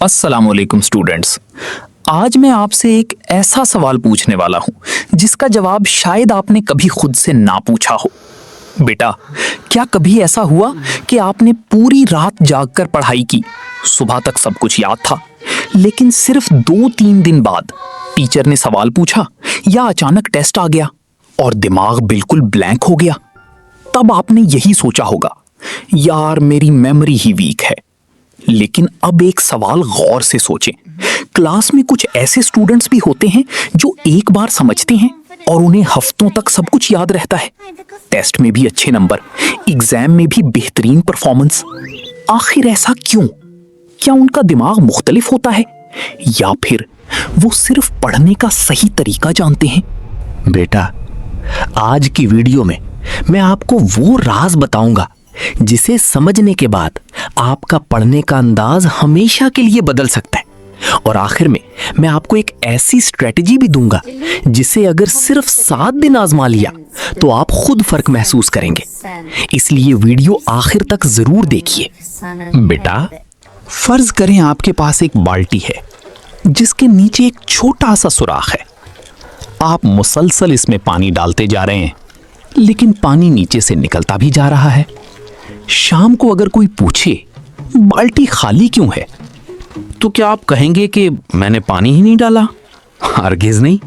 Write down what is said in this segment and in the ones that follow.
अस्सलाम वालेकुम स्टूडेंट्स। आज मैं आपसे एक ऐसा सवाल पूछने वाला हूं जिसका जवाब शायद आपने कभी खुद से ना पूछा हो। बेटा, क्या कभी ऐसा हुआ कि आपने पूरी रात जागकर पढ़ाई की, सुबह तक सब कुछ याद था, लेकिन सिर्फ 2-3 दिन बाद टीचर ने सवाल पूछा या अचानक टेस्ट आ गया और दिमाग बिल्कुल ब्लैंक हो गया? तब आपने यही सोचा होगा, यार मेरी मेमोरी ही वीक है। लेकिन अब एक सवाल गौर से सोचें, क्लास में कुछ ऐसे स्टूडेंट्स भी होते हैं जो एक बार समझते हैं और उन्हें हफ्तों तक सब कुछ याद रहता है, टेस्ट में भी अच्छे नंबर, एग्जाम में भी बेहतरीन परफॉर्मेंस। आखिर ऐसा क्यों? क्या उनका दिमाग मुख्तलिफ होता है या फिर वो सिर्फ पढ़ने का सही तरीका जानते हैं? बेटा, आज की वीडियो में मैं आपको वो राज बताऊंगा जिसे समझने के बाद आपका पढ़ने का अंदाज हमेशा के लिए बदल सकता है। और आखिर में मैं आपको एक ऐसी स्ट्रेटजी भी दूंगा जिसे अगर सिर्फ 7 दिन आजमा लिया तो आप खुद फर्क महसूस करेंगे। इसलिए वीडियो आखिर तक जरूर देखिए। बेटा, फर्ज करें आपके पास एक बाल्टी है जिसके नीचे एक छोटा सा सुराख है। आप मुसलसल इसमें पानी डालते जा रहे हैं, लेकिन पानी नीचे से निकलता भी जा रहा है। शाम को अगर कोई पूछे बाल्टी खाली क्यों है, तो क्या आप कहेंगे कि मैंने पानी ही नहीं डाला? हरगिज़ नहीं,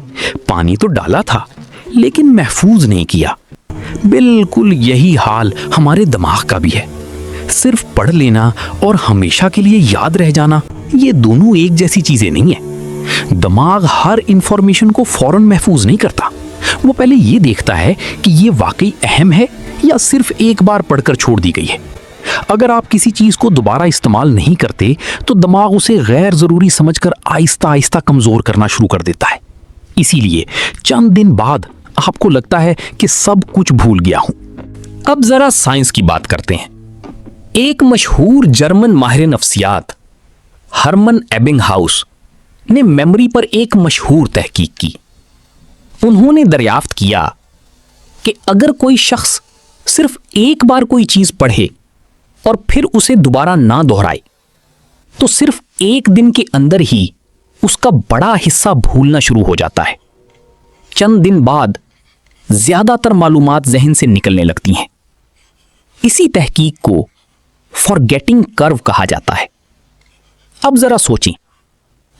पानी तो डाला था लेकिन महफूज नहीं किया। बिल्कुल यही हाल हमारे दिमाग का भी है। सिर्फ पढ़ लेना और हमेशा के लिए याद रह जाना, ये दोनों एक जैसी चीजें नहीं है। दिमाग हर इंफॉर्मेशन को फौरन महफूज नहीं करता। वो पहले ये देखता है कि ये वाकई अहम है या सिर्फ एक बार पढ़कर छोड़ दी गई है। अगर आप किसी चीज को दोबारा इस्तेमाल नहीं करते तो दिमाग उसे गैर जरूरी समझकर आहिस्ता आहिस्ता कमजोर करना शुरू कर देता है। इसीलिए चंद दिन बाद आपको लगता है कि सब कुछ भूल गया हूं। अब जरा साइंस की बात करते हैं। एक मशहूर जर्मन माहिर नफ्सियात हरमन एबिंगहाउस ने मेमोरी पर एक मशहूर तहकीक की। उन्होंने दरियाफ्त किया कि अगर कोई शख्स सिर्फ एक बार कोई चीज पढ़े और फिर उसे दोबारा ना दोहराए तो सिर्फ एक दिन के अंदर ही उसका बड़ा हिस्सा भूलना शुरू हो जाता है। चंद दिन बाद ज्यादातर मालूमात जहन से निकलने लगती हैं। इसी तहकीक को फॉरगेटिंग कर्व कहा जाता है। अब जरा सोचें,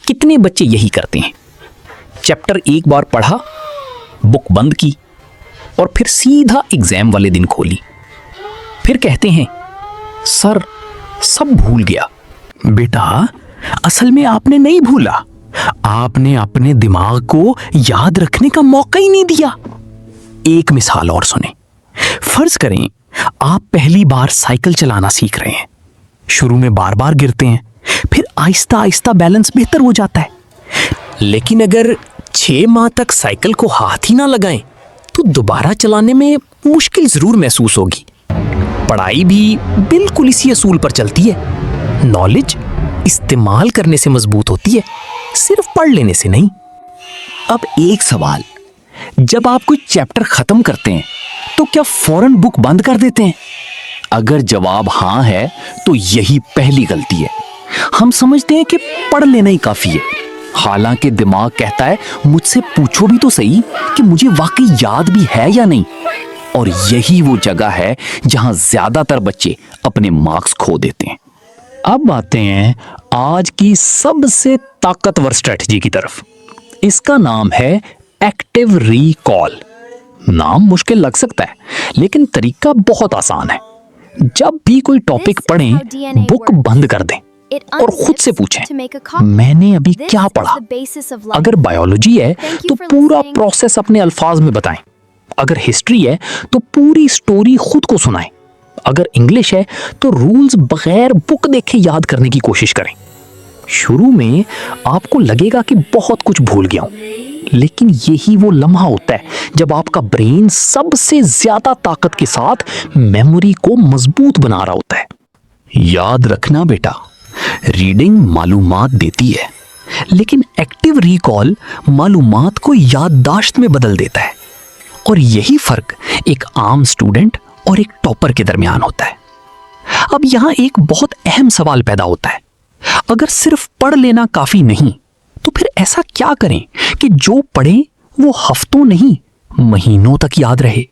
कितने बच्चे यही करते हैं? चैप्टर एक बार पढ़ा, बुक बंद की और फिर सीधा एग्जाम वाले दिन खोली। फिर कहते हैं, सर सब भूल गया। बेटा, असल में आपने नहीं भूला, आपने अपने दिमाग को याद रखने का मौका ही नहीं दिया। एक मिसाल और सुने। फर्ज करें आप पहली बार साइकिल चलाना सीख रहे हैं। शुरू में बार बार गिरते हैं, फिर आहिस्ता आहिस्ता बैलेंस बेहतर हो जाता है। लेकिन अगर 6 माह तक साइकिल को हाथ ही ना लगाएं तो दोबारा चलाने में मुश्किल जरूर महसूस होगी। पढ़ाई भी बिल्कुल इसी असूल पर चलती है। नॉलेज इस्तेमाल करने से मजबूत होती है, सिर्फ पढ़ लेने से नहीं। अब एक सवाल, जब आप कोई चैप्टर खत्म करते हैं तो क्या फौरन बुक बंद कर देते हैं? अगर जवाब हाँ है तो यही पहली गलती है। हम समझते हैं कि पढ़ लेना ही काफी है, हालांकि दिमाग कहता है मुझसे पूछो भी तो सही कि मुझे वाकई याद भी है या नहीं। और यही वो जगह है जहां ज्यादातर बच्चे अपने मार्क्स खो देते हैं। अब आते हैं आज की सबसे ताकतवर स्ट्रेटजी की तरफ। इसका नाम है एक्टिव रिकॉल। नाम मुश्किल लग सकता है लेकिन तरीका बहुत आसान है। जब भी कोई टॉपिक पढ़ें, बुक बंद कर दें और खुद से पूछें, मैंने अभी क्या पढ़ा? अगर बायोलॉजी है तो पूरा प्रोसेस अपने अल्फाज में बताएं। अगर हिस्ट्री है तो पूरी स्टोरी खुद को सुनाएं। अगर इंग्लिश है तो रूल्स बगैर बुक देखे याद करने की कोशिश करें। शुरू में आपको लगेगा कि बहुत कुछ भूल गया हूं, लेकिन यही वो लम्हा होता है जब आपका ब्रेन सबसे ज्यादा ताकत के साथ मेमोरी को मजबूत बना रहा होता है। याद रखना बेटा, रीडिंग मालूमात देती है, लेकिन एक्टिव रिकॉल मालूमात को याददाश्त में बदल देता है। और यही फर्क एक आम स्टूडेंट और एक टॉपर के दरमियान होता है। अब यहां एक बहुत अहम सवाल पैदा होता है, अगर सिर्फ पढ़ लेना काफी नहीं तो फिर ऐसा क्या करें कि जो पढ़े वो हफ्तों नहीं महीनों तक याद रहे?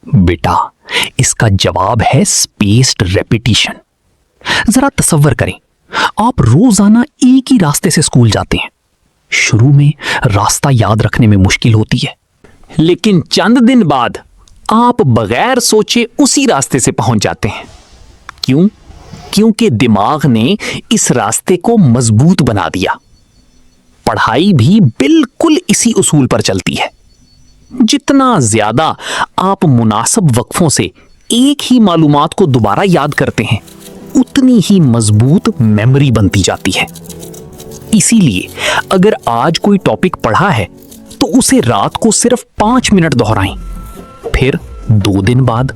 बेटा, इसका जवाब है स्पेस्ड रेपिटिशन। जरा तसव्वुर करें, आप रोजाना एक ही रास्ते से स्कूल जाते हैं। शुरू में रास्ता याद रखने में मुश्किल होती है, लेकिन चंद दिन बाद आप बगैर सोचे उसी रास्ते से पहुंच जाते हैं। क्यों? क्योंकि दिमाग ने इस रास्ते को मजबूत बना दिया। पढ़ाई भी बिल्कुल इसी उसूल पर चलती है। जितना ज्यादा आप मुनासिब वक्फों से एक ही मालूमात को दोबारा याद करते हैं, उतनी ही मजबूत मेमोरी बनती जाती है। इसीलिए अगर आज कोई टॉपिक पढ़ा है तो उसे रात को सिर्फ 5 मिनट दोहराएं, फिर 2 दिन बाद,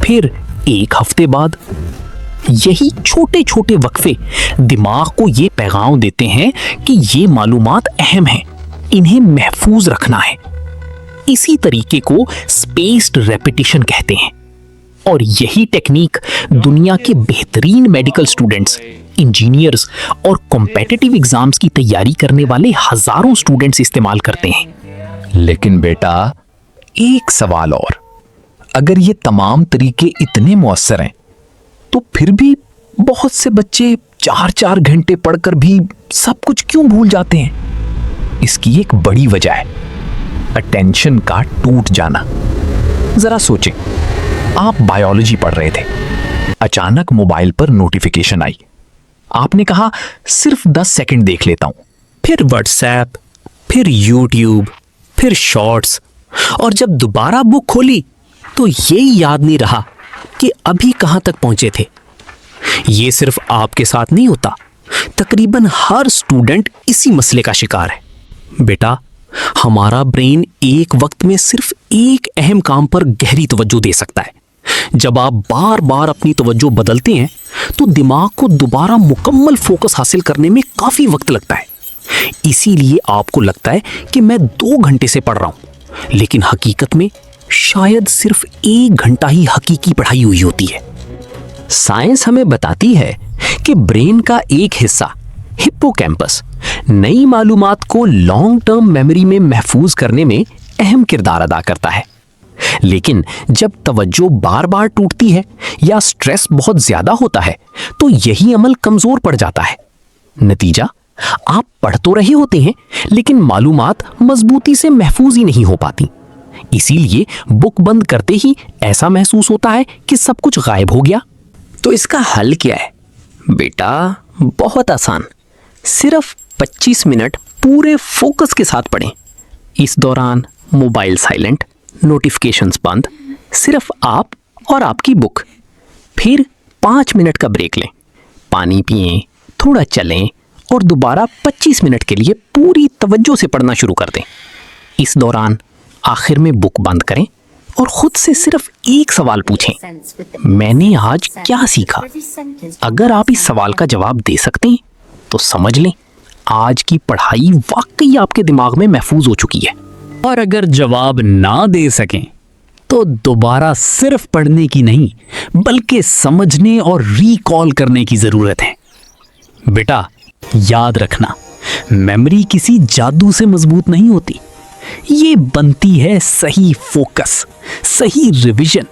फिर 1 हफ्ते बाद। यही छोटे छोटे वक्फे दिमाग को ये पैगाम देते हैं कि ये मालूमात अहम है, इन्हें महफूज रखना है। इसी तरीके को स्पेस्ड रेपिटिशन कहते हैं। और यही टेक्निक दुनिया के बेहतरीन मेडिकल स्टूडेंट्स, इंजीनियर्स और कॉम्पिटिटिव एग्जाम्स की तैयारी करने वाले हजारों स्टूडेंट्स इस्तेमाल करते हैं। लेकिन बेटा, एक सवाल और, अगर ये तमाम तरीके इतने मौसर हैं तो फिर भी बहुत से बच्चे 4-4 घंटे पढ़कर भी सब कुछ क्यों भूल जाते हैं? इसकी एक बड़ी वजह है अटेंशन का टूट जाना। जरा सोचें, आप बायोलॉजी पढ़ रहे थे, अचानक मोबाइल पर नोटिफिकेशन आई। आपने कहा सिर्फ 10 सेकंड देख लेता हूं, फिर व्हाट्सएप, फिर यूट्यूब, फिर शॉर्ट्स, और जब दोबारा बुक खोली तो ये याद नहीं रहा कि अभी कहां तक पहुंचे थे। ये सिर्फ आपके साथ नहीं होता, तकरीबन हर स्टूडेंट इसी मसले का शिकार है। बेटा, हमारा ब्रेन एक वक्त में सिर्फ एक अहम काम पर गहरी तवज्जो दे सकता है। जब आप बार बार अपनी तवज्जो बदलते हैं तो दिमाग को दोबारा मुकम्मल फोकस हासिल करने में काफी वक्त लगता है। इसीलिए आपको लगता है कि मैं 2 घंटे से पढ़ रहा हूं, लेकिन हकीकत में शायद सिर्फ 1 घंटा ही हकीकी पढ़ाई हुई होती है। साइंस हमें बताती है कि ब्रेन का एक हिस्सा, हिप्पोकैम्पस, नई मालूमात को लॉन्ग टर्म मेमोरी में महफूज करने में अहम किरदार अदा करता है। लेकिन जब तवज्जो बार बार टूटती है या स्ट्रेस बहुत ज्यादा होता है तो यही अमल कमजोर पड़ जाता है। नतीजा, आप पढ़ तो रहे होते हैं लेकिन मालूमात मजबूती से महफूज ही नहीं हो पाती। इसीलिए बुक बंद करते ही ऐसा महसूस होता है कि सब कुछ गायब हो गया। तो इसका हल क्या है? बेटा, बहुत आसान, सिर्फ 25 मिनट पूरे फोकस के साथ पढ़ें। इस दौरान मोबाइल साइलेंट, नोटिफिकेशंस बंद, सिर्फ आप और आपकी बुक। फिर 5 मिनट का ब्रेक लें, पानी पिएं, थोड़ा चलें और दोबारा 25 मिनट के लिए पूरी तवज्जो से पढ़ना शुरू कर दें। इस दौरान आखिर में बुक बंद करें और खुद से सिर्फ एक सवाल पूछें, मैंने आज क्या सीखा? अगर आप इस सवाल का जवाब दे सकते हैं तो समझ लें आज की पढ़ाई वाकई आपके दिमाग में महफूज हो चुकी है। और अगर जवाब ना दे सकें तो दोबारा सिर्फ पढ़ने की नहीं बल्कि समझने और रिकॉल करने की जरूरत है। बेटा, याद रखना, मेमोरी किसी जादू से मजबूत नहीं होती। ये बनती है सही फोकस, सही रिवीजन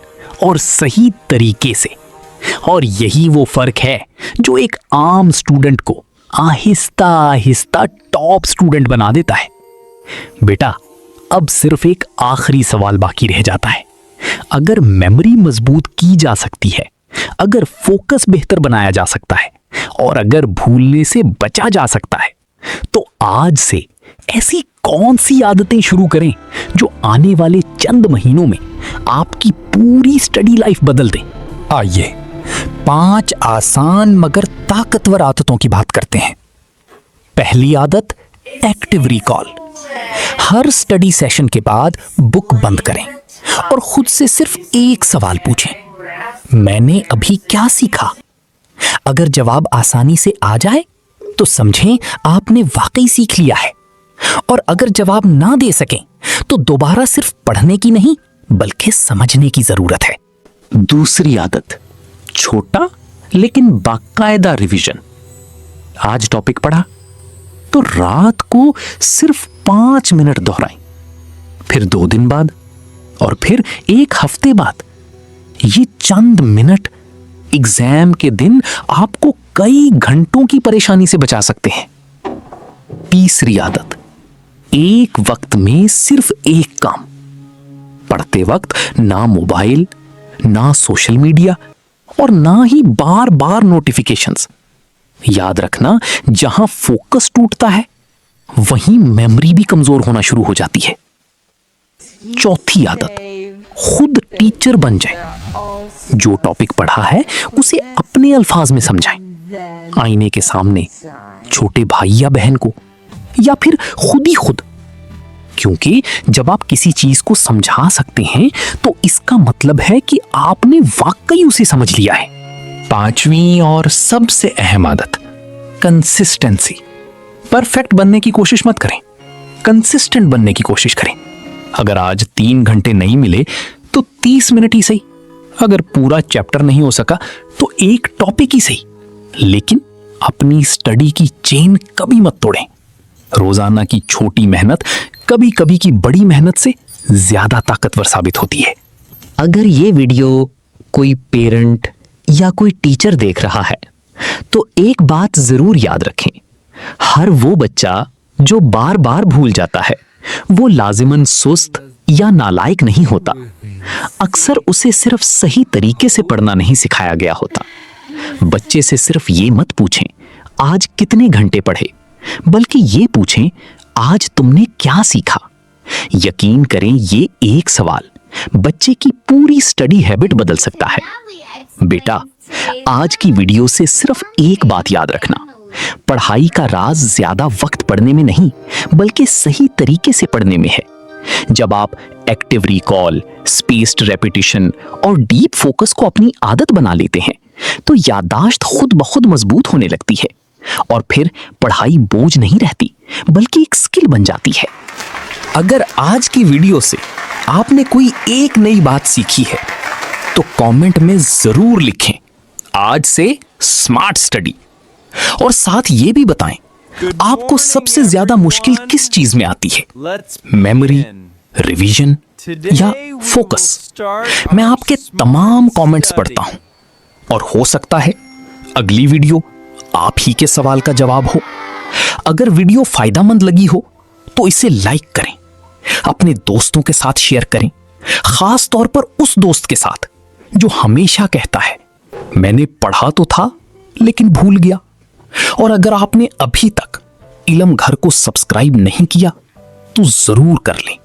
और सही तरीके से। और यही वो फर्क है जो एक आम स्टूडेंट को आहिस्ता आहिस्ता टॉप स्टूडेंट बना देता है। बेटा, अब सिर्फ एक आखिरी सवाल बाकी रह जाता है। अगर मेमोरी मजबूत की जा सकती है, अगर फोकस बेहतर बनाया जा सकता है और अगर भूलने से बचा जा सकता है, तो आज से ऐसी कौन सी आदतें शुरू करें जो आने वाले चंद महीनों में आपकी पूरी स्टडी लाइफ बदल दें। आइए 5 आसान मगर ताकतवर आदतों की बात करते हैं। पहली आदत, एक्टिव रिकॉल। हर स्टडी सेशन के बाद बुक बंद करें और खुद से सिर्फ एक सवाल पूछें, मैंने अभी क्या सीखा? अगर जवाब आसानी से आ जाए तो समझें आपने वाकई सीख लिया है। और अगर जवाब ना दे सकें तो दोबारा सिर्फ पढ़ने की नहीं बल्कि समझने की जरूरत है। दूसरी आदत, छोटा लेकिन बाकायदा रिवीजन। आज टॉपिक पढ़ा तो रात को सिर्फ 5 मिनट दोहराएं, फिर 2 दिन बाद और फिर 1 हफ्ते बाद। ये चंद मिनट एग्जाम के दिन आपको कई घंटों की परेशानी से बचा सकते हैं। तीसरी आदत, एक वक्त में सिर्फ एक काम। पढ़ते वक्त ना मोबाइल, ना सोशल मीडिया और ना ही बार बार नोटिफिकेशंस। याद रखना, जहां फोकस टूटता है वहीं मेमोरी भी कमजोर होना शुरू हो जाती है। चौथी आदत, खुद टीचर बन जाएं। जो टॉपिक पढ़ा है उसे अपने अल्फाज में समझाएं। आईने के सामने, छोटे भाई या बहन को, या फिर खुद ही खुद। क्योंकि जब आप किसी चीज को समझा सकते हैं तो इसका मतलब है कि आपने वाकई उसे समझ लिया है। 5वीं और सबसे अहम आदत, कंसिस्टेंसी। परफेक्ट बनने की कोशिश मत करें, कंसिस्टेंट बनने की कोशिश करें। अगर आज 3 घंटे नहीं मिले तो 30 मिनट ही सही। अगर पूरा चैप्टर नहीं हो सका तो एक टॉपिक ही सही, लेकिन अपनी स्टडी की चेन कभी मत तोड़ें। रोजाना की छोटी मेहनत कभी कभी की बड़ी मेहनत से ज्यादा ताकतवर साबित होती है। अगर ये वीडियो कोई पेरेंट या कोई टीचर देख रहा है तो एक बात जरूर याद रखें, हर वो बच्चा जो बार बार भूल जाता है वो लाजिमन सुस्त या नालायक नहीं होता। अक्सर उसे सिर्फ सही तरीके से पढ़ना नहीं सिखाया गया होता। बच्चे से सिर्फ ये मत पूछें आज कितने घंटे पढ़े, बल्कि ये पूछें आज तुमने क्या सीखा। यकीन करें, ये एक सवाल बच्चे की पूरी स्टडी हैबिट बदल सकता है। बेटा, आज की वीडियो से सिर्फ एक बात याद रखना, पढ़ाई का राज ज्यादा वक्त पढ़ने में नहीं बल्कि सही तरीके से पढ़ने में है। जब आप एक्टिव रिकॉल, स्पेस्ड रेपिटेशन और डीप फोकस को अपनी आदत बना लेते हैं तो याददाश्त खुद ब खुद मजबूत होने लगती है और फिर पढ़ाई बोझ नहीं रहती बल्कि एक स्किल बन जाती है। अगर आज की वीडियो से आपने कोई एक नई बात सीखी है तो कमेंट में जरूर लिखें आज से स्मार्ट स्टडी, और साथ ये भी बताएं आपको सबसे ज्यादा मुश्किल किस चीज में आती है, मेमोरी, रिवीजन या फोकस। मैं आपके तमाम कमेंट्स पढ़ता हूं और हो सकता है अगली वीडियो आप ही के सवाल का जवाब हो। अगर वीडियो फायदेमंद लगी हो तो इसे लाइक करें, अपने दोस्तों के साथ शेयर करें, खास तौर पर उस दोस्त के साथ जो हमेशा कहता है मैंने पढ़ा तो था लेकिन भूल गया। और अगर आपने अभी तक इल्म घर को सब्सक्राइब नहीं किया तो जरूर कर लें।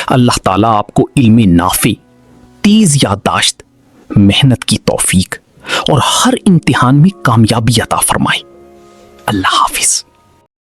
अल्लाह ताला आपको इल्मे नाफे, तेज याददाश्त, मेहनत की तौफीक और हर इम्तिहान में कामयाबी अता फरमाए। अल्लाह हाफिज।